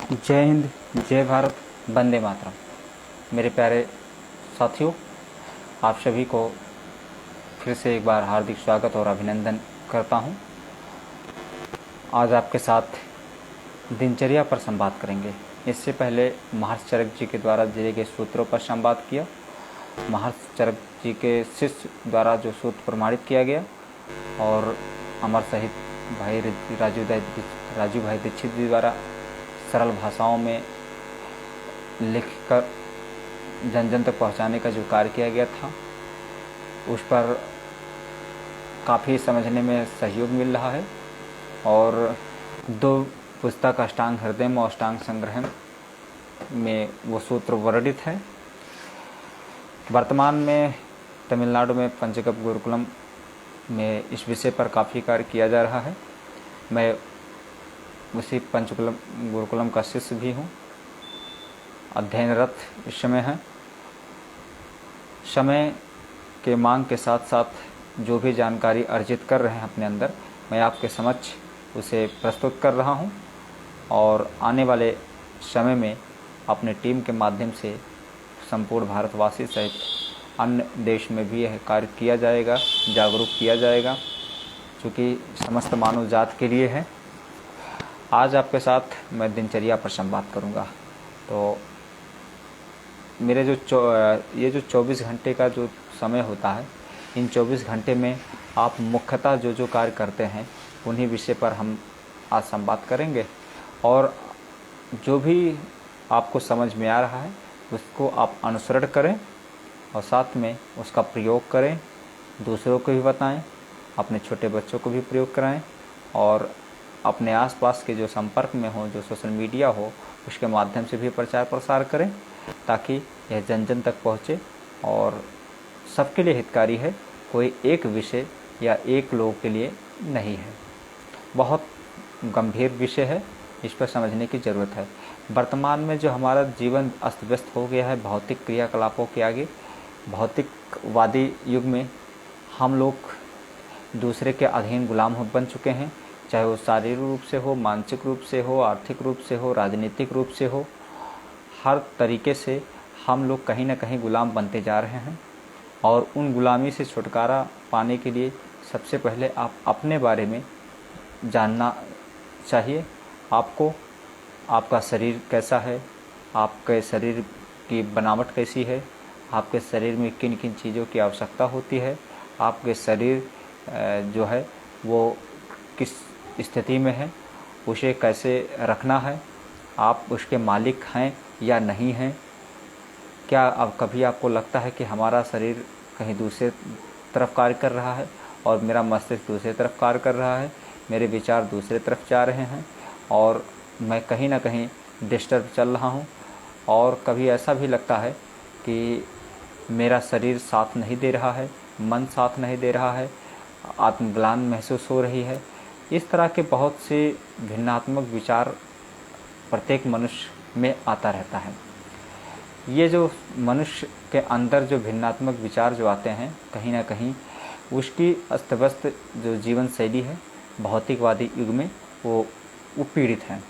जय हिंद, जय भारत, वंदे मातरम। मेरे प्यारे साथियों, आप सभी को फिर से एक बार हार्दिक स्वागत और अभिनंदन करता हूं। आज आपके साथ दिनचर्या पर संवाद करेंगे। इससे पहले महर्षि चरक जी के द्वारा दिए गए सूत्रों पर संवाद किया। महर्षि चरक जी के शिष्य द्वारा जो सूत्र प्रमाणित किया गया और अमर शहीद भाई राजू भाई दीक्षित जी द्वारा सरल भाषाओं में लिखकर जन जन तक पहुंचाने का जो कार्य किया गया था, उस पर काफ़ी समझने में सहयोग मिल रहा है। और दो पुस्तक अष्टांग हृदयम और अष्टांग संग्रहम में वो सूत्र वर्णित है। वर्तमान में तमिलनाडु में पंचगप गुरुकुलम में इस विषय पर काफ़ी कार्य किया जा रहा है। मैं उसी पंचकुलम गुरुकुलम का शिष्य भी हूँ, अध्ययनरत इस समय है। समय के मांग के साथ साथ जो भी जानकारी अर्जित कर रहे हैं अपने अंदर, मैं आपके समक्ष उसे प्रस्तुत कर रहा हूँ और आने वाले समय में अपने टीम के माध्यम से संपूर्ण भारतवासी सहित अन्य देश में भी यह कार्य किया जाएगा, जागरूक किया जाएगा, क्योंकि समस्त मानव जात के लिए है। आज आपके साथ मैं दिनचर्या पर संवाद करूंगा। तो मेरे ये जो 24 घंटे का जो समय होता है, इन 24 घंटे में आप मुख्यतः जो कार्य करते हैं उन्हीं विषय पर हम आज संवाद करेंगे। और जो भी आपको समझ में आ रहा है उसको आप अनुसरण करें और साथ में उसका प्रयोग करें, दूसरों को भी बताएं, अपने छोटे बच्चों को भी प्रयोग कराएं और अपने आसपास के जो संपर्क में हो, जो सोशल मीडिया हो, उसके माध्यम से भी प्रचार प्रसार करें ताकि यह जन जन तक पहुँचे और सबके लिए हितकारी है। कोई एक विषय या एक लोग के लिए नहीं है। बहुत गंभीर विषय है, इस पर समझने की ज़रूरत है। वर्तमान में जो हमारा जीवन अस्त व्यस्त हो गया है भौतिक क्रियाकलापों के आगे, भौतिकवादी युग में हम लोग दूसरे के अधीन गुलाम बन चुके हैं, चाहे वो शारीरिक रूप से हो, मानसिक रूप से हो, आर्थिक रूप से हो, राजनीतिक रूप से हो। हर तरीके से हम लोग कहीं ना कहीं गुलाम बनते जा रहे हैं और उन गुलामी से छुटकारा पाने के लिए सबसे पहले आप अपने बारे में जानना चाहिए। आपको आपका शरीर कैसा है, आपके शरीर की बनावट कैसी है, आपके शरीर में किन किन चीज़ों की आवश्यकता होती है, आपके शरीर जो है वो किस स्थिति में है, उसे कैसे रखना है, आप उसके मालिक हैं या नहीं हैं। क्या अब कभी आपको लगता है कि हमारा शरीर कहीं दूसरे तरफ कार्य कर रहा है और मेरा मस्तिष्क दूसरे तरफ कार्य कर रहा है, मेरे विचार दूसरे तरफ जा रहे हैं और मैं कहीं ना कहीं डिस्टर्ब चल रहा हूँ। और कभी ऐसा भी लगता है कि मेरा शरीर साथ नहीं दे रहा है, मन साथ नहीं दे रहा है, आत्मग्लान महसूस हो रही है। इस तरह के बहुत से भिन्नात्मक विचार प्रत्येक मनुष्य में आता रहता है। ये जो मनुष्य के अंदर जो भिन्नात्मक विचार जो आते हैं, कहीं ना कहीं उसकी अस्त व्यस्त जो जीवन शैली है भौतिकवादी युग में वो पीड़ित हैं।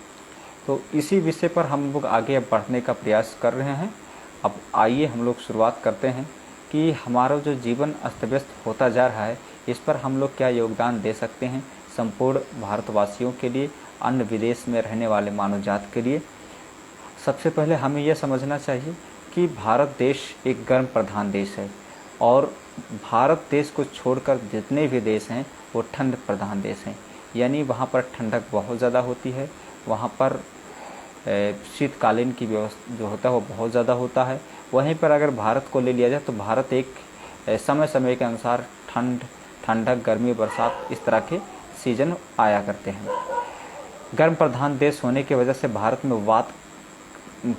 तो इसी विषय पर हम लोग आगे अब बढ़ने का प्रयास कर रहे हैं। अब आइए हम लोग शुरुआत करते हैं कि हमारा जो जीवन अस्त व्यस्त होता जा रहा है, इस पर हम लोग क्या योगदान दे सकते हैं संपूर्ण भारतवासियों के लिए, अन्य विदेश में रहने वाले मानव जात के लिए। सबसे पहले हमें यह समझना चाहिए कि भारत देश एक गर्म प्रधान देश है और भारत देश को छोड़कर जितने भी देश हैं वो ठंड प्रधान देश हैं। यानी वहाँ पर ठंडक बहुत ज़्यादा होती है, वहाँ पर शीतकालीन की व्यवस्था जो होता है वो बहुत ज़्यादा होता है। वहीं पर अगर भारत को ले लिया जाए तो भारत एक समय समय के अनुसार ठंडक, गर्मी, बरसात इस तरह के सीजन आया करते हैं। गर्म प्रधान देश होने की वजह से भारत में वात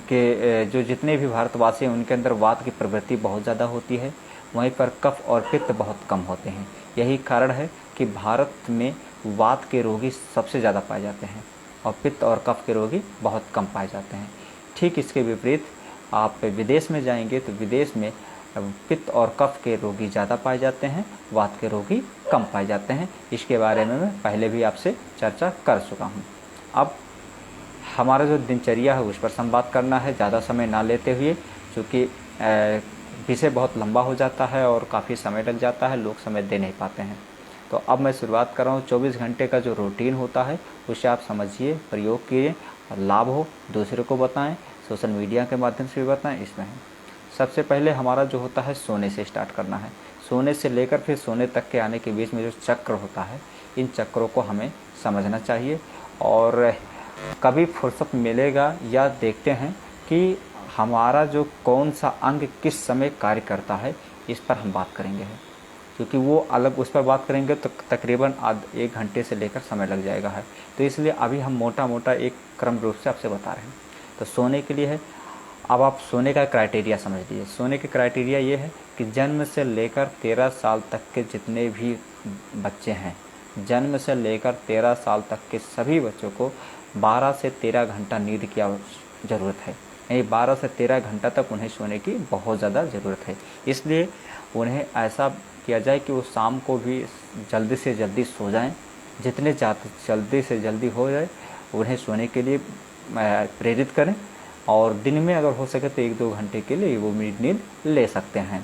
के जो जितने भी भारतवासी हैं उनके अंदर वात की प्रवृत्ति बहुत ज़्यादा होती है। वहीं पर कफ और पित्त बहुत कम होते हैं। यही कारण है कि भारत में वात के रोगी सबसे ज़्यादा पाए जाते हैं और पित्त और कफ के रोगी बहुत कम पाए जाते हैं। ठीक इसके विपरीत आप विदेश में जाएंगे तो विदेश में पित्त और कफ के रोगी ज़्यादा पाए जाते हैं, वात के रोगी कम पाए जाते हैं। इसके बारे में मैं पहले भी आपसे चर्चा कर चुका हूँ। अब हमारा जो दिनचर्या है उस पर संवाद करना है, ज़्यादा समय ना लेते हुए, क्योंकि विषय बहुत लंबा हो जाता है और काफ़ी समय लग जाता है, लोग समय दे नहीं पाते हैं। तो अब मैं शुरुआत कर रहा हूँ। 24 घंटे का जो रूटीन होता है उसे आप समझिए, प्रयोग कीजिए और लाभ हो दूसरे को बताएं, सोशल मीडिया के माध्यम से भी बताएं। इसमें सबसे पहले हमारा जो होता है सोने से स्टार्ट करना है। सोने से लेकर फिर सोने तक के आने के बीच में जो चक्र होता है, इन चक्रों को हमें समझना चाहिए। और कभी फुर्सत मिलेगा या देखते हैं कि हमारा जो कौन सा अंग किस समय कार्य करता है, इस पर हम बात करेंगे, क्योंकि वो अलग उस पर बात करेंगे तो तकरीबन 1 घंटे से लेकर समय लग जाएगा है। तो इसलिए अभी हम मोटा मोटा एक क्रम रूप से आपसे बता रहे हैं। तो सोने के लिए है, अब आप सोने का क्राइटेरिया समझ लीजिए। सोने के क्राइटेरिया ये है कि जन्म से लेकर 13 साल तक के जितने भी बच्चे हैं, जन्म से लेकर 13 साल तक के सभी बच्चों को 12 से 13 घंटा नींद की ज़रूरत है। यानी 12 से 13 घंटा तक उन्हें सोने की बहुत ज़्यादा ज़रूरत है। इसलिए उन्हें ऐसा किया जाए कि वो शाम को भी जल्दी से जल्दी सो जाएं, जितने जल्दी से जल्दी हो जाए उन्हें सोने के लिए प्रेरित करें। और दिन में अगर हो सके तो 1-2 घंटे के लिए वो नींद ले सकते हैं,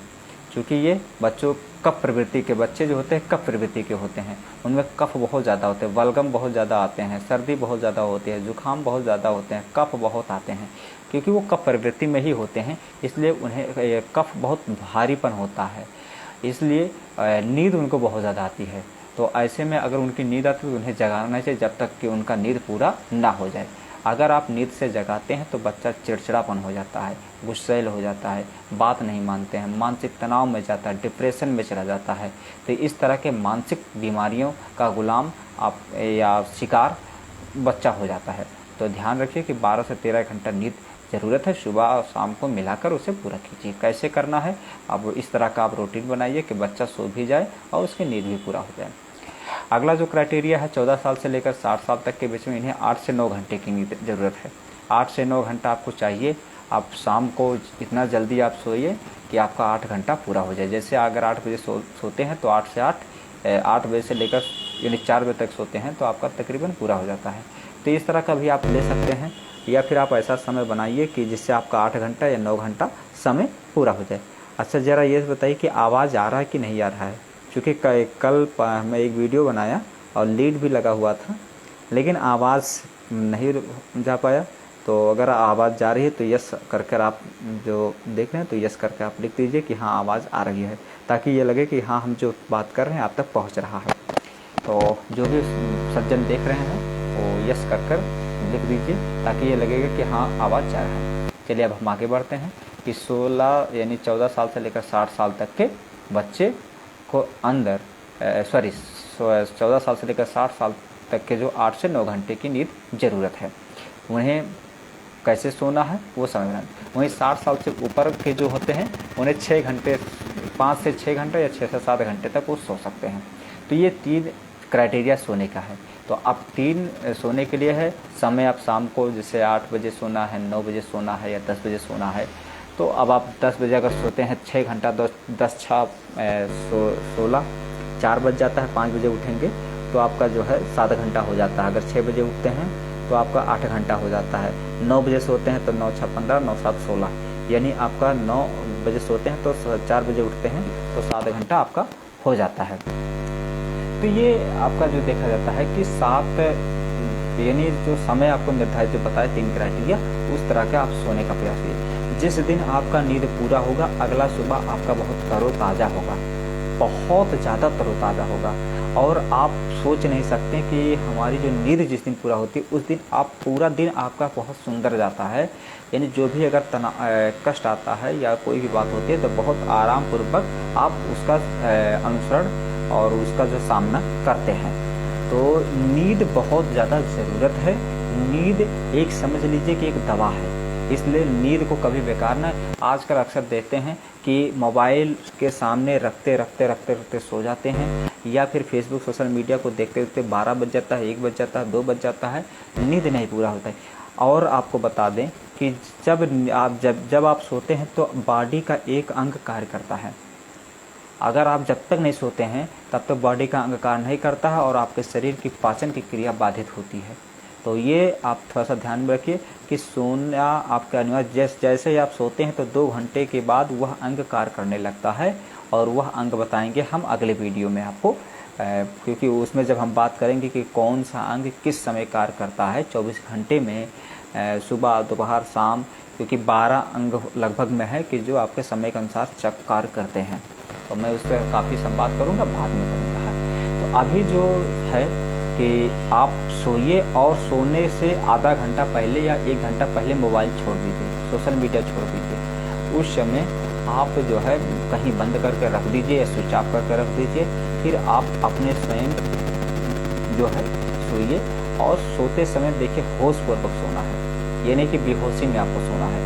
क्योंकि ये बच्चों कफ प्रवृत्ति के बच्चे जो होते हैं कफ प्रवृत्ति के होते हैं, उनमें कफ बहुत ज़्यादा होते हैं, बलगम बहुत ज़्यादा आते हैं, सर्दी बहुत ज़्यादा होती है, जुकाम बहुत ज़्यादा होते हैं, कफ बहुत आते हैं, क्योंकि वो कफ प्रवृत्ति में ही होते हैं। इसलिए उन्हें कफ बहुत भारीपन होता है, इसलिए नींद उनको बहुत ज़्यादा आती है। तो ऐसे में अगर उनकी नींद आती है तो उन्हें जगाना चाहिए जब तक कि उनका नींद पूरा ना हो जाए। अगर आप नींद से जगाते हैं तो बच्चा चिड़चिड़ापन हो जाता है, गुस्सैल हो जाता है, बात नहीं मानते हैं, मानसिक तनाव में जाता है, डिप्रेशन में चला जाता है। तो इस तरह के मानसिक बीमारियों का गुलाम आप या शिकार बच्चा हो जाता है। तो ध्यान रखिए कि 12 से 13 घंटा नींद ज़रूरत है, सुबह और शाम को मिलाकर उसे पूरा कीजिए। कैसे करना है, अब इस तरह का आप रूटीन बनाइए कि बच्चा सो भी जाए और उसकी नींद भी पूरा हो जाए। अगला जो क्राइटेरिया है, 14 साल से लेकर 60 साल तक के बीच में इन्हें 8 से 9 घंटे की नींद ज़रूरत है। 8 से 9 घंटा आपको चाहिए। आप शाम को इतना जल्दी आप सोइए कि आपका 8 घंटा पूरा हो जाए। जैसे अगर 8 बजे सोते हैं तो 8 से 8 बजे से लेकर यानी 4 बजे तक सोते हैं तो आपका तकरीबन पूरा हो जाता है। तो इस तरह का भी आप ले सकते हैं, या फिर आप ऐसा समय बनाइए कि जिससे आपका 8 घंटा या 9 घंटा समय पूरा हो जाए। अच्छा, ज़रा ये बताइए कि आवाज़ आ रहा है कि नहीं आ रहा है, क्योंकि कल मैं एक वीडियो बनाया और लीड भी लगा हुआ था, लेकिन आवाज़ नहीं जा पाया। तो अगर आवाज़ जा रही है तो यस करके आप जो देख रहे हैं तो यस करके आप लिख दीजिए कि हाँ आवाज़ आ रही है, ताकि ये लगे कि हाँ हम जो बात कर रहे हैं आप तक पहुंच रहा है। तो जो भी सज्जन देख रहे हैं वो यस कर लिख दीजिए, ताकि ये लगेगा कि हाँ आवाज़ जा रहा है। चलिए अब हम आगे बढ़ते हैं कि 16 यानी 14 साल से लेकर 60 साल तक के बच्चे को 14 साल से लेकर 60 साल तक के जो 8 से 9 घंटे की नींद ज़रूरत है, उन्हें कैसे सोना है वो समझना। वहीं 60 साल से ऊपर के जो होते हैं उन्हें 6 घंटे 5 से 6 घंटे या 6 से 7 घंटे तक वो सो सकते हैं। तो ये 3 क्राइटेरिया सोने का है। तो अब 3 सोने के लिए है समय। आप शाम को जैसे 8 बजे सोना है, 9 बजे सोना है या 10 बजे सोना है, तो अब आप 10 बजे अगर सोते हैं 6 घंटा, 10 6 16 4 बज जाता है, 5 बजे उठेंगे तो आपका जो है 7 घंटा हो जाता है। अगर 6 बजे उठते हैं तो आपका 8 घंटा हो जाता है। 9 बजे सोते हैं तो 9 6 15, 9 7 16, यानी आपका 9 बजे सोते हैं तो 4 बजे उठते हैं तो 7 घंटा आपका हो जाता है। तो ये आपका जो देखा जाता है कि 7 यानी जो समय आपको निर्धारित जो बताया 3 क्राइटेरिया, उस तरह का आप सोने का प्रयास कीजिए। जिस दिन आपका नींद पूरा होगा अगला सुबह आपका बहुत तरोताज़ा होगा, बहुत ज़्यादा तरोताज़ा होगा। और आप सोच नहीं सकते कि हमारी जो नींद जिस दिन पूरा होती है उस दिन आप पूरा दिन आपका बहुत सुंदर जाता है। यानी जो भी अगर कष्ट आता है या कोई भी बात होती है तो बहुत आराम पूर्वक आप उसका अनुसरण और उसका जो सामना करते हैं। तो नींद बहुत ज़्यादा ज़रूरत है। नींद एक समझ लीजिए कि एक दवा है, इसलिए नींद को कभी बेकार ना। आजकल अक्सर देखते हैं कि मोबाइल के सामने रखते सो जाते हैं, या फिर फेसबुक सोशल मीडिया को देखते देखते 12 बज जाता है, 1 बज जाता है, 2 बज जाता है, नींद नहीं पूरा होता है। और आपको बता दें कि जब आप सोते हैं तो बॉडी का एक अंग कार्य करता है। अगर आप जब तक नहीं सोते हैं तब तक बॉडी का अंग कार्य नहीं करता है और आपके शरीर की पाचन की क्रिया बाधित होती है। तो ये आप थोड़ा सा ध्यान में रखिए कि सोना आपका अनिवार्य, जैसे ही आप सोते हैं तो 2 घंटे के बाद वह अंग कार्य करने लगता है, और वह अंग बताएंगे हम अगले वीडियो में आपको, क्योंकि उसमें जब हम बात करेंगे कि कौन सा अंग किस समय कार्य करता है 24 घंटे में, सुबह दोपहर शाम, क्योंकि 12 अंग लगभग में है कि जो आपके समय के अनुसार कार्य करते हैं। तो मैं उस पर काफ़ी संवाद करूँगा, बाद में करूँगा। तो अभी जो है कि आप सोइए, और सोने से आधा घंटा पहले या 1 घंटा पहले मोबाइल छोड़ दीजिए, सोशल मीडिया छोड़ दीजिए। उस समय आप जो है कहीं बंद करके रख दीजिए या स्विच ऑफ करके रख दीजिए। फिर आप अपने स्वयं जो है सोइए, और सोते समय देखिए होशपूर्वक सोना है, ये नहीं कि बेहोशी में आपको सोना है।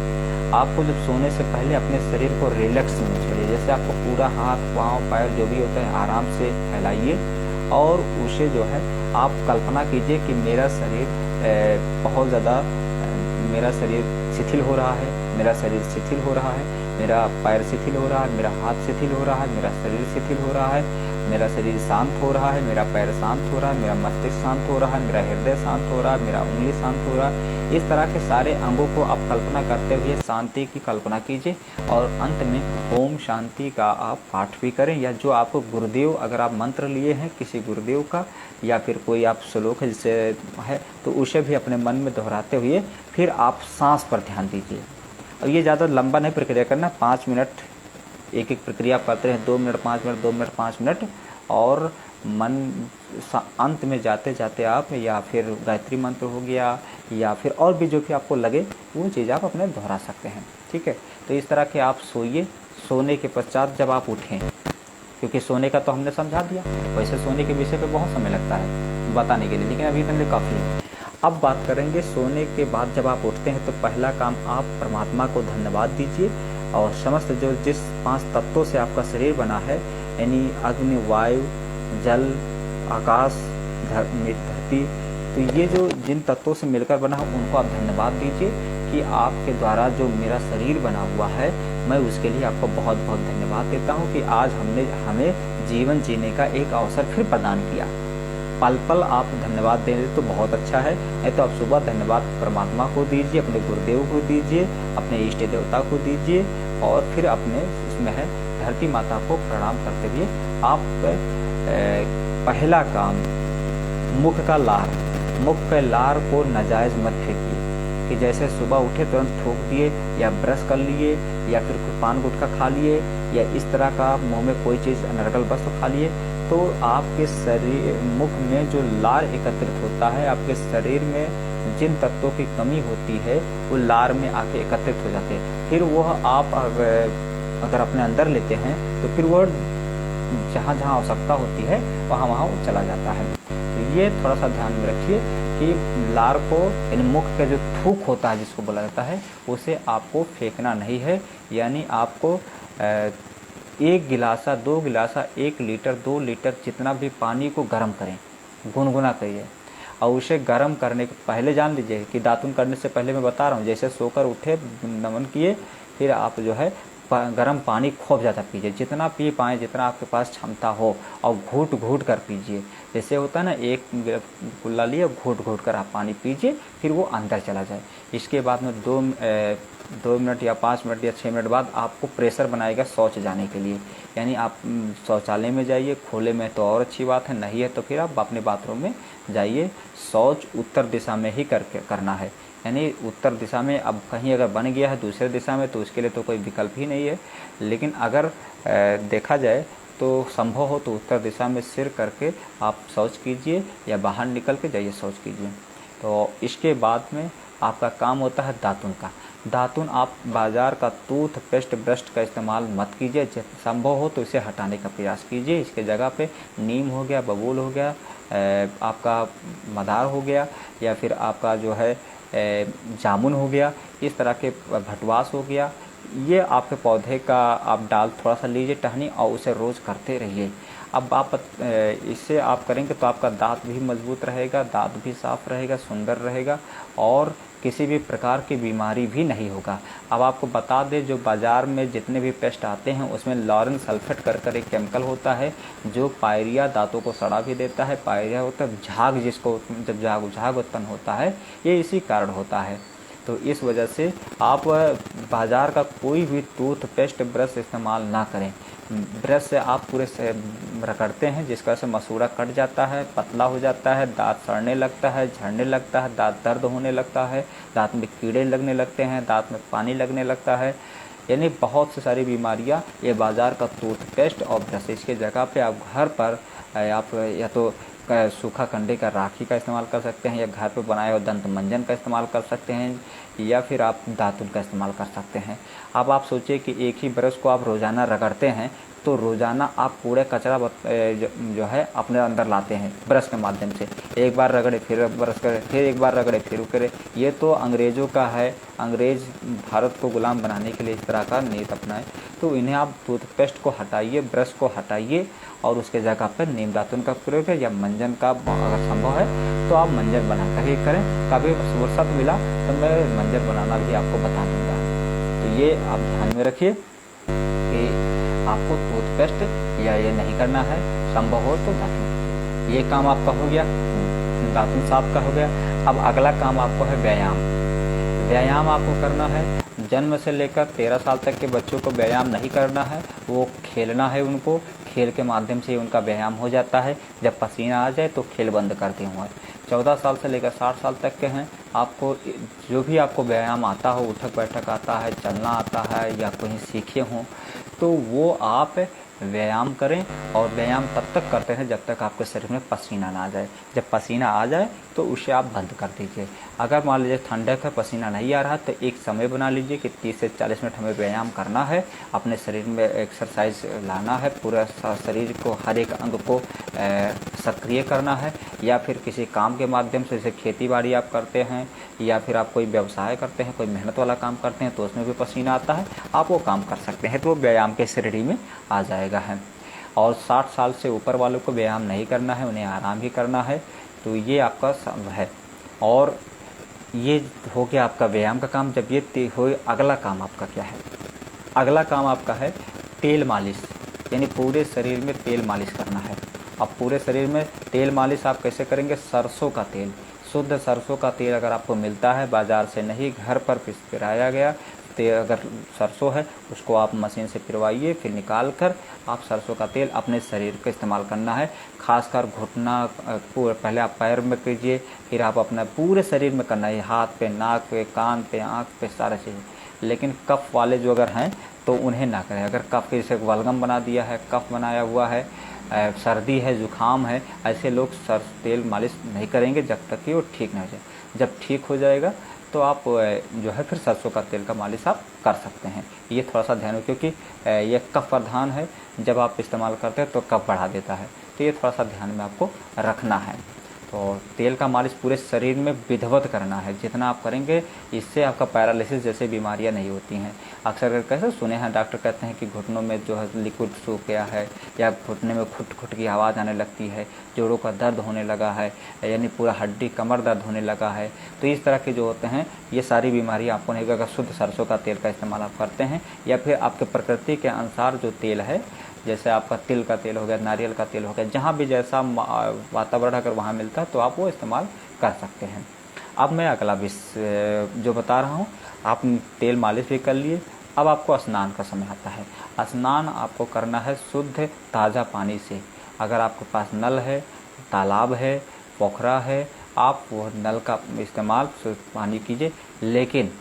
आपको जब सोने से पहले अपने शरीर को रिलैक्स में छोड़िए, जैसे आपको पूरा हाथ पाँव पैर जो भी होता है आराम से फैलाइए, और उसे जो है आप कल्पना कीजिए कि मेरा शरीर बहुत ज़्यादा, मेरा शरीर शिथिल हो रहा है, मेरा शरीर शिथिल हो रहा है, मेरा पैर शिथिल हो रहा है, मेरा हाथ शिथिल हो रहा है, मेरा शरीर शिथिल हो रहा है, मेरा शरीर शांत हो रहा है, मेरा पैर शांत हो रहा है, मेरा मस्तिष्क शांत हो रहा है, मेरा हृदय शांत हो रहा है, मेरा उंगली शांत हो रहा है। इस तरह के सारे अंगों को आप कल्पना करते हुए शांति की कल्पना कीजिए, और अंत में ओम शांति का आप पाठ भी करें, या जो आपको गुरुदेव, अगर आप मंत्र लिए हैं किसी गुरुदेव का, या फिर कोई आप श्लोक है जिससे है, तो उसे भी अपने मन में दोहराते हुए फिर आप सांस पर ध्यान दीजिए। और ये ज़्यादा लंबा नहीं प्रक्रिया करना, 5 मिनट एक एक प्रक्रिया आप करते हैं, 2 मिनट 5 मिनट 2 मिनट 5 मिनट, और मन अंत में जाते जाते आप या फिर गायत्री मंत्र हो गया, या फिर और भी जो भी आपको लगे वो चीज़ आप अपने दोहरा सकते हैं। ठीक है, तो इस तरह के आप सोइए। सोने के पश्चात जब आप उठें, क्योंकि सोने का तो हमने समझा दिया, वैसे सोने के विषय पे बहुत समय लगता है बताने के लिए, लेकिन अभी तक काफ़ी है। अब बात करेंगे सोने के बाद जब आप उठते हैं तो पहला काम आप परमात्मा को धन्यवाद दीजिए, और समस्त जो जिस 5 तत्वों से आपका शरीर बना है, यानी अग्नि, वायु, जल, आकाश, धरती, तो ये जो जिन तत्वों से मिलकर बना है उनको आप धन्यवाद दीजिए कि आपके द्वारा जो मेरा शरीर बना हुआ है, मैं उसके लिए आपको बहुत बहुत धन्यवाद देता हूँ कि आज हमें जीवन जीने का एक अवसर फिर प्रदान किया। पल पल आप धन्यवाद दे तो बहुत अच्छा है, नहीं तो आप सुबह धन्यवाद परमात्मा को दीजिए, अपने गुरुदेव को दीजिए, अपने इष्ट देवता को दीजिए, और फिर अपने उसमें है धरती माता को प्रणाम करते हुए आप पहला काम मुख का लार को नाजायज़ मत फेंकिए, कि जैसे सुबह उठे तुरंत थूक दिए, या ब्रश कर लिए, या फिर पान गुटखा खा लिए, या इस तरह का मुंह में कोई चीज़ अनर्गल वस्तु खा लिए, तो आपके शरीर मुख में जो लार एकत्रित होता है, आपके शरीर में जिन तत्वों की कमी होती है वो लार में आके एकत्रित हो जाते हैं। फिर वह आप अगर अपने अंदर लेते हैं तो फिर वह जहाँ जहाँ आवश्यकता होती है वहाँ वहाँ वो चला जाता है। तो ये थोड़ा सा ध्यान में रखिए कि लार को, यानी मुख का जो थूक होता है जिसको बोला जाता है, उसे आपको फेंकना नहीं है। यानी आपको 1 गिलासा 2 गिलासा 1 लीटर 2 लीटर जितना भी पानी को गर्म करें, गुनगुना करिए, और उसे गर्म करने के पहले जान लीजिए कि दातुन करने से पहले मैं बता रहा हूँ, जैसे सोकर उठे, नमन किए, फिर आप जो है गर्म पानी खूब ज़्यादा पीजिए, जितना पी पाएँ, जितना आपके पास क्षमता हो, और घूट घूट कर पीजिए। जैसे होता है ना, एक कुल्ला लिए घूट घूट कर आप पानी पीजिए, फिर वो अंदर चला जाए। इसके बाद में 2 मिनट या 5 मिनट या 6 मिनट बाद आपको प्रेशर बनाएगा शौच जाने के लिए, यानी आप शौचालय में जाइए, खोले में तो और अच्छी बात है, नहीं है तो फिर आप अपने बाथरूम में जाइए। शौच उत्तर दिशा में ही करना है, यानी उत्तर दिशा में। अब कहीं अगर बन गया है दूसरे दिशा में तो उसके लिए तो कोई विकल्प ही नहीं है, लेकिन अगर देखा जाए तो संभव हो तो उत्तर दिशा में सिर करके आप शौच कीजिए, या बाहर निकल के जाइए शौच कीजिए। तो इसके बाद में आपका काम होता है दातुन का। दातुन आप बाज़ार का टूथपेस्ट ब्रश का इस्तेमाल मत कीजिए, जब संभव हो तो इसे हटाने का प्रयास कीजिए। इसके जगह पे नीम हो गया, बबूल हो गया, आपका मदार हो गया, या फिर आपका जो है जामुन हो गया, इस तरह के भटवास हो गया, ये आपके पौधे का आप डाल थोड़ा सा लीजिए टहनी और उसे रोज़ करते रहिए। अब आप इससे आप करेंगे तो आपका दांत भी मजबूत रहेगा, दांत भी साफ रहेगा, सुंदर रहेगा और किसी भी प्रकार की बीमारी भी नहीं होगा। अब आपको बता दें, जो बाज़ार में जितने भी पेस्ट आते हैं उसमें लॉरेन सल्फेट कर एक केमिकल होता है जो पायरिया दांतों को सड़ा भी देता है। पायरिया होता है झाग, जिसको जब झाग उत्पन्न होता है ये इसी कारण होता है। तो इस वजह से आप बाज़ार का कोई भी टूथपेस्ट ब्रश इस्तेमाल ना करें। ब्रश से आप पूरे से रगड़ते हैं जिसका से मसूड़ा कट जाता है, पतला हो जाता है, दांत सड़ने लगता है, झड़ने लगता है, दांत दर्द होने लगता है, दांत में कीड़े लगने लगते हैं, दांत में पानी लगने लगता है, यानी बहुत सी सारी बीमारियां ये बाज़ार का टूथपेस्ट और ब्रश। इसके जगह पे आप घर पर आप या तो सूखा कंडे का राखी का इस्तेमाल कर सकते हैं या घर पर बनाए हुए दंत मंजन का इस्तेमाल कर सकते हैं या फिर आप दातुन का इस्तेमाल कर सकते हैं। अब आप सोचिए कि एक ही ब्रश को आप रोज़ाना रगड़ते हैं तो रोज़ाना आप पूरे कचरा जो है अपने अंदर लाते हैं ब्रश के माध्यम से। एक बार रगड़े फिर ब्रश करें, फिर एक बार रगड़े फिर करें। ये तो अंग्रेज़ों का है, अंग्रेज़ भारत को गुलाम बनाने के लिए इस तरह का नीति अपनाए। तो इन्हें आप टूथपेस्ट को हटाइए, ब्रश को हटाइए और उसके जगह पर नीम दातुन का प्रयोग है या मंजन का अगर संभव है तो आप मंजन बनाकर ही करें। कभी फुर्सत मिला तो मैं मंजन बनाना भी आपको बता दूँगा। तो ये आप ध्यान में रखिए कि आपको टूथपेस्ट या ये नहीं करना है, संभव हो तो दातुन। ये काम आपका हो गया, दातुन साफ का हो गया। अब अगला काम आपको है व्यायाम। व्यायाम आपको करना है। जन्म से लेकर 13 साल तक के बच्चों को व्यायाम नहीं करना है, वो खेलना है। उनको खेल के माध्यम से उनका व्यायाम हो जाता है। जब पसीना आ जाए तो खेल बंद कर दें। 14 साल से लेकर 60 साल तक के हैं, आपको जो भी आपको व्यायाम आता हो, उठक बैठक आता है, चलना आता है या कहीं सीखे हों, तो वो आप व्यायाम करें। और व्यायाम तब तक करते हैं जब तक आपके शरीर में पसीना ना आ जाए। जब पसीना आ जाए तो उसे आप बंद कर दीजिए। अगर मान लीजिए ठंडक है, पसीना नहीं आ रहा तो एक समय बना लीजिए कि 30 से 40 मिनट हमें व्यायाम करना है, अपने शरीर में एक्सरसाइज लाना है, पूरा शरीर को हर एक अंग को सक्रिय करना है। या फिर किसी काम के माध्यम से, जैसे खेती बाड़ी आप करते हैं या फिर आप कोई व्यवसाय करते हैं, कोई मेहनत वाला काम करते हैं तो उसमें भी पसीना आता है, आप वो काम कर सकते हैं, तो वो व्यायाम के श्रेणी में आ जाएगा है। और 60 साल से ऊपर वालों को व्यायाम नहीं करना है, उन्हें आराम ही करना है। तो ये आपका है। और ये हो गया आपका व्यायाम का काम। जब ये हो, अगला काम आपका क्या है? अगला काम आपका है तेल मालिश, यानी पूरे शरीर में तेल मालिश करना है। अब पूरे शरीर में तेल मालिश आप कैसे करेंगे? सरसों का तेल, शुद्ध सरसों का तेल अगर आपको मिलता है, बाज़ार से नहीं, घर पर पिराया गया तेल अगर सरसों है, उसको आप मशीन से पिरवाइए, फिर निकाल कर आप सरसों का तेल अपने शरीर का इस्तेमाल करना है। खासकर घुटना, पहले आप पैर में कीजिए, फिर आप अपना पूरे शरीर में करना है, हाथ पे, नाक पे, कान पे, आँख पे, सारा चीज़। लेकिन कफ वाले जो अगर हैं तो उन्हें ना करें। अगर कफ के जैसे बलगम बना दिया है, कफ बनाया हुआ है, सर्दी है, जुकाम है, ऐसे लोग तेल मालिश नहीं करेंगे जब तक कि वो ठीक नहीं हो जाए। जब ठीक हो जाएगा तो आप जो है फिर सरसों का तेल का मालिश आप कर सकते हैं। ये थोड़ा सा ध्यान हो, क्योंकि ये कफ प्रधान है, जब आप इस्तेमाल करते हैं तो कफ बढ़ा देता है, तो ये थोड़ा सा ध्यान में आपको रखना है। तो तेल का मालिश पूरे शरीर में विधिवत करना है। जितना आप करेंगे इससे आपका पैरालिसिस जैसे बीमारियां नहीं होती हैं। अक्सर कैसे सुने हैं, डॉक्टर कहते हैं कि घुटनों में जो है लिक्विड सूख गया है या घुटने में खुट खुट की आवाज़ आने लगती है, जोड़ों का दर्द होने लगा है, यानी पूरा हड्डी कमर दर्द होने लगा है। तो इस तरह के जो होते हैं ये सारी बीमारियाँ आपको नहीं, अगर शुद्ध सरसों का तेल का इस्तेमाल आप करते हैं या फिर आपके प्रकृति के अनुसार जो तेल है, जैसे आपका तिल का तेल हो गया, नारियल का तेल हो गया, जहाँ भी जैसा वातावरण अगर वहाँ मिलता है तो आप वो इस्तेमाल कर सकते हैं। अब मैं अगला भी जो बता रहा हूँ, आप तेल मालिश भी कर लिए। अब आपको स्नान का समय आता है। स्नान आपको करना है शुद्ध ताज़ा पानी से। अगर आपके पास नल है, तालाब है, पोखरा है, आप वो नल का इस्तेमाल पानी कीजिए। लेकिन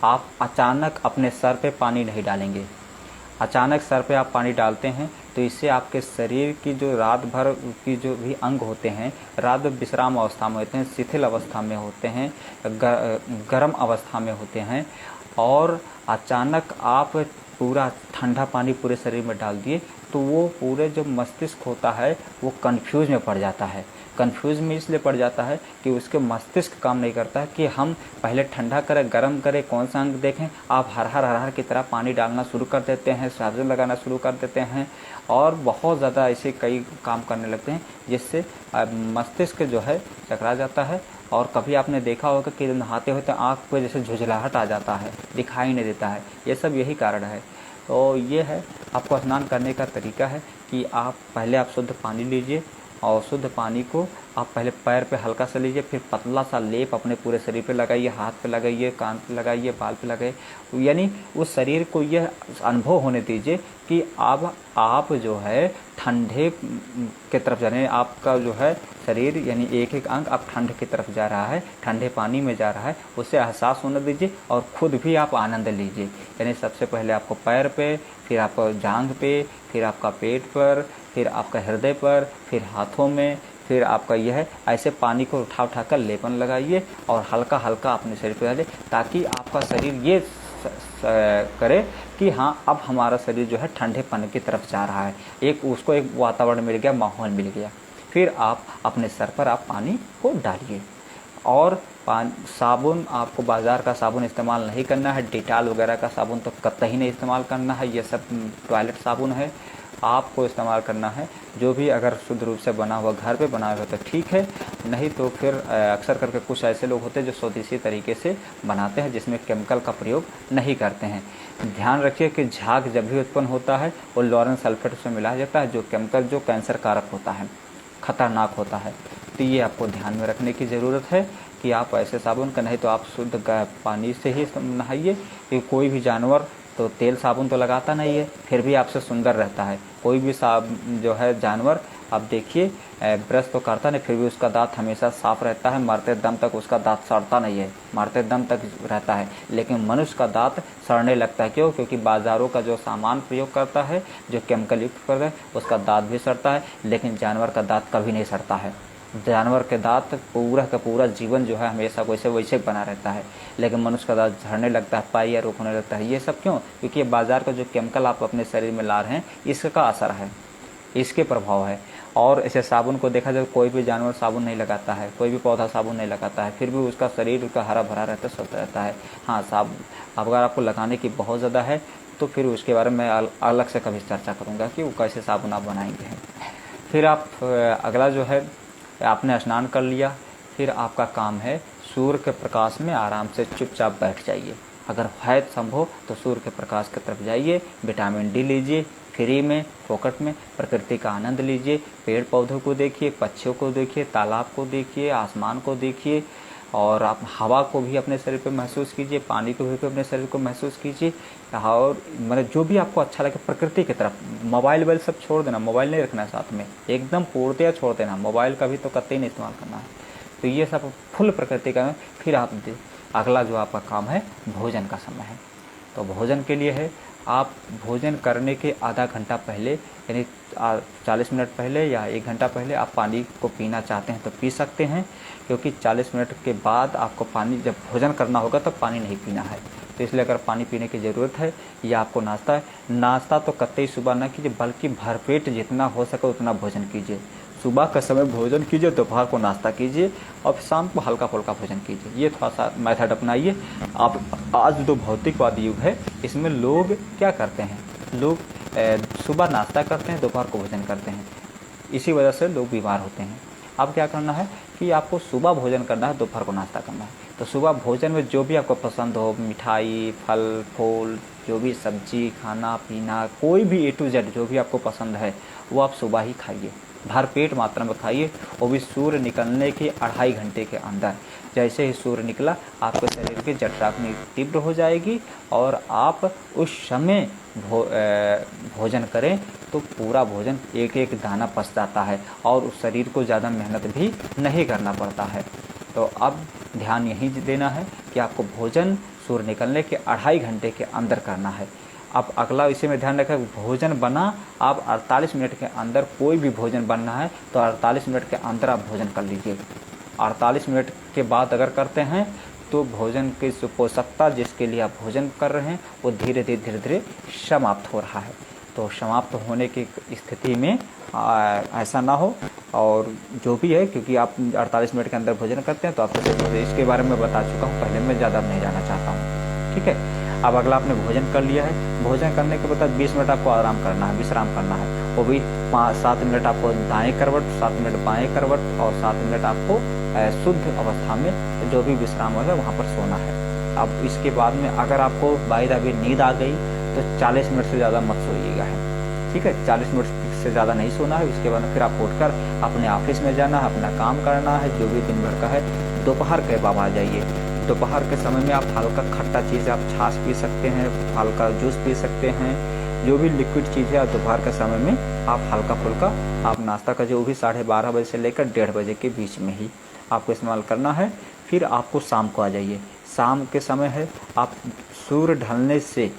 आप अचानक अपने सर पे पानी नहीं डालेंगे। अचानक सर पे आप पानी डालते हैं तो इससे आपके शरीर की जो रात भर की जो भी अंग होते हैं, रात भर विश्राम अवस्था में होते हैं, शिथिल अवस्था में होते हैं, गर्म अवस्था में होते हैं, और अचानक आप पूरा ठंडा पानी पूरे शरीर में डाल दिए तो वो पूरे जो मस्तिष्क होता है वो कन्फ्यूज में पड़ जाता है। कंफ्यूज में इसलिए पड़ जाता है कि उसके मस्तिष्क काम नहीं करता है कि हम पहले ठंडा करें, गर्म करें, कौन सा अंग देखें। आप हर हर की तरह पानी डालना शुरू कर देते हैं, साबुन लगाना शुरू कर देते हैं और बहुत ज़्यादा ऐसे कई काम करने लगते हैं जिससे मस्तिष्क जो है चकरा जाता है। और कभी आपने देखा होगा कि नहाते हुए तो आँख पे जैसे झुझलाहट आ जाता है, दिखाई नहीं देता है। ये सब यही कारण है। तो ये है आपको स्नान करने का तरीका है कि आप पहले आप शुद्ध पानी लीजिए और शुद्ध पानी को आप पहले पैर पे हल्का सा लीजिए, फिर पतला सा लेप अपने पूरे शरीर पे लगाइए, हाथ पे लगाइए, कान पे लगाइए, बाल पे लगाइए। यानी उस शरीर को यह अनुभव होने दीजिए कि अब आप जो है ठंडे की तरफ जा रहे हैं। आपका जो है शरीर यानी एक एक अंग अब ठंड की तरफ जा रहा है, ठंडे पानी में जा रहा है, उससे एहसास होने दीजिए और खुद भी आप आनंद लीजिए। यानी सबसे पहले आपको पैर पे, फिर आपको जांघ पे, फिर आपका पेट पर, फिर आपका हृदय पर, फिर हाथों में, फिर आपका यह है। ऐसे पानी को उठा उठा कर लेपन लगाइए और हल्का हल्का अपने शरीर पर डालिए ताकि आपका शरीर ये करे कि हाँ अब हमारा शरीर जो है ठंडेपन की तरफ जा रहा है। उसको एक वातावरण मिल गया, माहौल मिल गया। फिर आप अपने सर पर आप पानी को डालिए और साबुन आपको बाज़ार का साबुन इस्तेमाल नहीं करना है, डिटॉल वगैरह का साबुन तो कतई नहीं इस्तेमाल करना है। ये सब टॉयलेट साबुन है, आपको इस्तेमाल करना है जो भी अगर शुद्ध रूप से बना हुआ घर पे बना हुआ तो ठीक है, नहीं तो फिर अक्सर करके कुछ ऐसे लोग होते हैं जो स्वदेशी तरीके से बनाते हैं जिसमें केमिकल का प्रयोग नहीं करते हैं। ध्यान रखिए कि झाग जब भी उत्पन्न होता है वो लॉरेंस सल्फेट उसमें मिलाया जाता है, जो केमिकल जो कैंसर कारक होता है, खतरनाक होता है। तो ये आपको ध्यान में रखने की ज़रूरत है कि आप ऐसे साबुन का, नहीं तो आप शुद्ध पानी से ही नहाइए। कि कोई भी जानवर तो तेल साबुन तो लगाता नहीं है, फिर भी आपसे सुंदर रहता है। कोई भी जो है जानवर आप देखिए ब्रश तो करता नहीं, फिर भी उसका दांत हमेशा साफ रहता है, मरते दम तक उसका दांत सड़ता नहीं है, मरते दम तक रहता है। लेकिन मनुष्य का दांत सड़ने लगता है। क्यों? क्योंकि बाज़ारों का जो सामान प्रयोग करता है, जो केमिकल युक्त करता है, उसका दांत भी सड़ता है, लेकिन जानवर का दांत कभी नहीं सड़ता है। जानवर के दांत पूरा का पूरा जीवन जो है हमेशा वैसे वैसे बना रहता है, लेकिन मनुष्य का दांत झड़ने लगता है, पाई रोक होने लगता है। ये सब क्यों? क्योंकि ये बाजार का जो केमिकल आप अपने शरीर में ला रहे हैं, इसका असर है, इसके प्रभाव है। और ऐसे साबुन को देखा जाए, कोई भी जानवर साबुन नहीं लगाता है, कोई भी पौधा साबुन नहीं लगाता है, फिर भी उसका शरीर उसका हरा भरा रहता है, स्वस्थ रहता है। हाँ, साबुन अगर आपको लगाने की बहुत ज़्यादा है तो फिर उसके बारे में अलग से कभी चर्चा करूँगा कि वो कैसे साबुन आप बनाएंगे। फिर आप अगला जो है, आपने स्नान कर लिया, फिर आपका काम है सूर्य के प्रकाश में आराम से चुपचाप बैठ जाइए। अगर है संभव तो सूर्य के प्रकाश की तरफ जाइए, विटामिन डी लीजिए, फ्री में, फोकट में, प्रकृति का आनंद लीजिए, पेड़ पौधों को देखिए, पक्षियों को देखिए, तालाब को देखिए, आसमान को देखिए, और आप हवा को भी अपने शरीर पे महसूस कीजिए, पानी को भी अपने शरीर को महसूस कीजिए। और मतलब जो भी आपको अच्छा लगे प्रकृति की तरफ। मोबाइल वोबाइल सब छोड़ देना, मोबाइल नहीं रखना है साथ में, एकदम पूर्णतया छोड़ देना, मोबाइल का भी तो कतई नहीं इस्तेमाल करना है। तो ये सब फुल प्रकृति का है। फिर आप अगला जो आपका काम है भोजन का समय है। तो भोजन के लिए है, आप भोजन करने के आधा घंटा पहले यानी 40 मिनट पहले या 1 घंटा पहले आप पानी को पीना चाहते हैं तो पी सकते हैं, क्योंकि 40 मिनट के बाद आपको पानी, जब भोजन करना होगा तब पानी नहीं पीना है। तो इसलिए अगर पानी पीने की ज़रूरत है, या आपको नाश्ता तो कतई सुबह ना कीजिए, बल्कि भरपेट जितना हो सके उतना भोजन कीजिए। सुबह का समय भोजन कीजिए, दोपहर को नाश्ता कीजिए और शाम को हल्का फुल्का भोजन कीजिए। ये थोड़ा सा मेथड अपनाइए आप। आज जो भौतिकवादी युग है, इसमें लोग क्या करते हैं, लोग सुबह नाश्ता करते हैं, दोपहर को भोजन करते हैं, इसी वजह से लोग बीमार होते हैं। अब क्या करना है कि आपको सुबह भोजन करना है, दोपहर को नाश्ता करना है। तो सुबह भोजन में जो भी आपको पसंद हो, मिठाई, फल फूल, जो भी सब्जी, खाना पीना, कोई भी A to Z जो भी आपको पसंद है वो आप सुबह ही खाइए, भरपेट मात्रा में खाइए, वो भी सूर्य निकलने के 2.5 घंटे के अंदर। जैसे ही सूर्य निकला आपके शरीर की जठराग्नि तीव्र हो जाएगी और आप उस समय भोजन करें तो पूरा भोजन एक एक दाना पच जाता है और उस शरीर को ज़्यादा मेहनत भी नहीं करना पड़ता है। तो अब ध्यान यही देना है कि आपको भोजन सूर्य निकलने के 2.5 घंटे के अंदर करना है। अब अगला इसी में ध्यान रखें, भोजन बना आप 48 मिनट के अंदर, कोई भी भोजन बनना है तो 48 मिनट के अंदर आप भोजन कर लीजिए। 48 मिनट के बाद अगर करते हैं तो भोजन की पोषकता जिसके लिए आप भोजन कर रहे हैं वो धीरे धीरे समाप्त हो रहा है। तो समाप्त होने की स्थिति में ऐसा ना हो। और जो भी है, क्योंकि आप 48 मिनट के अंदर भोजन करते हैं तो आपको इसके बारे में बता चुका हूँ पहले, मैं ज़्यादा नहीं जाना चाहता हूँ। ठीक है, अब अगला आपने भोजन कर लिया है। भोजन करने के बाद 20 मिनट आपको आराम करना है, विश्राम करना है। वो भी 7 मिनट आपको दाएं करवट, 7 मिनट बाएं करवट और 7 मिनट आपको शुद्ध अवस्था में जो भी विश्राम होगा वहाँ पर सोना है। अब इसके बाद में अगर आपको बाई द वे नींद आ गई तो 40 मिनट से ज़्यादा मत सोइएगा है। ठीक है, 40 मिनट से ज़्यादा नहीं सोना है। उसके बाद फिर आप उठकर अपने ऑफिस में जाना है, अपना काम करना है जो भी दिन भर का है। दोपहर के बाद आ जाइए। दोपहर के समय में आप हल्का खट्टा चीज़, आप छाछ पी सकते हैं, हल्का जूस पी सकते हैं, जो भी लिक्विड चीज़ है दोपहर के समय में आप हल्का फुल्का आप नाश्ता का जो भी 12:30 बजे से लेकर 1:30 बजे के बीच में ही आपको इस्तेमाल करना है। फिर आपको शाम को आ जाइए। शाम के समय है, आप सूर्य ढलने से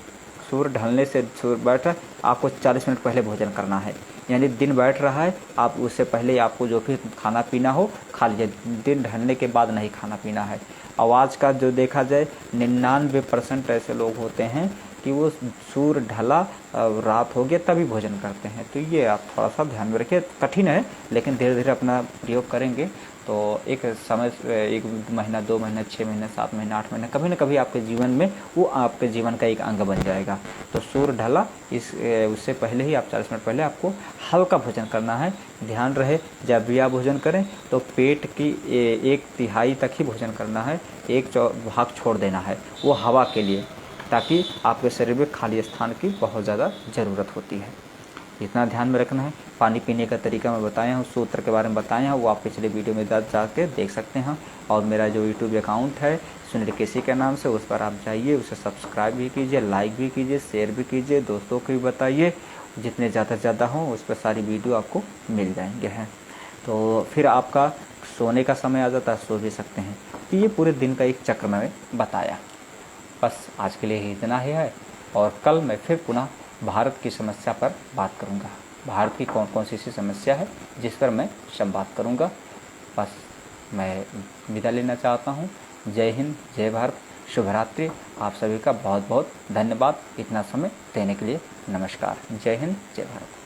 सूर्य बैठ आपको 40 मिनट पहले भोजन करना है। यानी दिन बैठ रहा है, आप उससे पहले आपको जो भी खाना पीना हो खा लीजिए। दिन ढलने के बाद नहीं खाना पीना है। आवाज़ का जो देखा जाए 99% ऐसे लोग होते हैं कि वो सूर्य ढला रात हो गया तभी भोजन करते हैं। तो ये आप थोड़ा सा ध्यान में रखिए। कठिन है लेकिन धीरे धीरे अपना प्रयोग करेंगे तो एक समय, 1 महीना, 2 महीना, 6 महीने, 7 महीने, 8 महीने, कभी न कभी आपके जीवन में वो आपके जीवन का एक अंग बन जाएगा। तो सूर्य ढला उससे पहले ही आप 40 मिनट पहले आपको हल्का भोजन करना है। ध्यान रहे जब भी आप भोजन करें तो पेट की 1/3 तक ही भोजन करना है, 1 भाग छोड़ देना है वो हवा के लिए, ताकि आपके शरीर में खाली स्थान की बहुत ज़्यादा ज़रूरत होती है। इतना ध्यान में रखना है। पानी पीने का तरीका मैं बताया हूँ, सूत्र के बारे में बताया हूँ, वो आप पिछले वीडियो में जाके देख सकते हैं। और मेरा जो यूट्यूब अकाउंट है सुनील केसी के नाम से, उस पर आप जाइए, उसे सब्सक्राइब भी कीजिए, लाइक भी कीजिए, शेयर भी कीजिए, दोस्तों को भी बताइए। जितने ज़्यादा से ज़्यादा हों उस पर सारी वीडियो आपको मिल जाएंगे हैं। तो फिर आपका सोने का समय आ जाता है, सो भी सकते हैं। तो ये पूरे दिन का एक चक्र मैंने बताया। बस आज के लिए ही इतना ही है और कल मैं फिर पुनः भारत की समस्या पर बात करूंगा। भारत की कौन कौन सी समस्या है जिस पर मैं सब बात करूंगा। बस मैं विदा लेना चाहता हूं। जय हिंद, जय भारत, शुभ रात्रि। आप सभी का बहुत बहुत धन्यवाद इतना समय देने के लिए। नमस्कार। जय हिंद, जय भारत।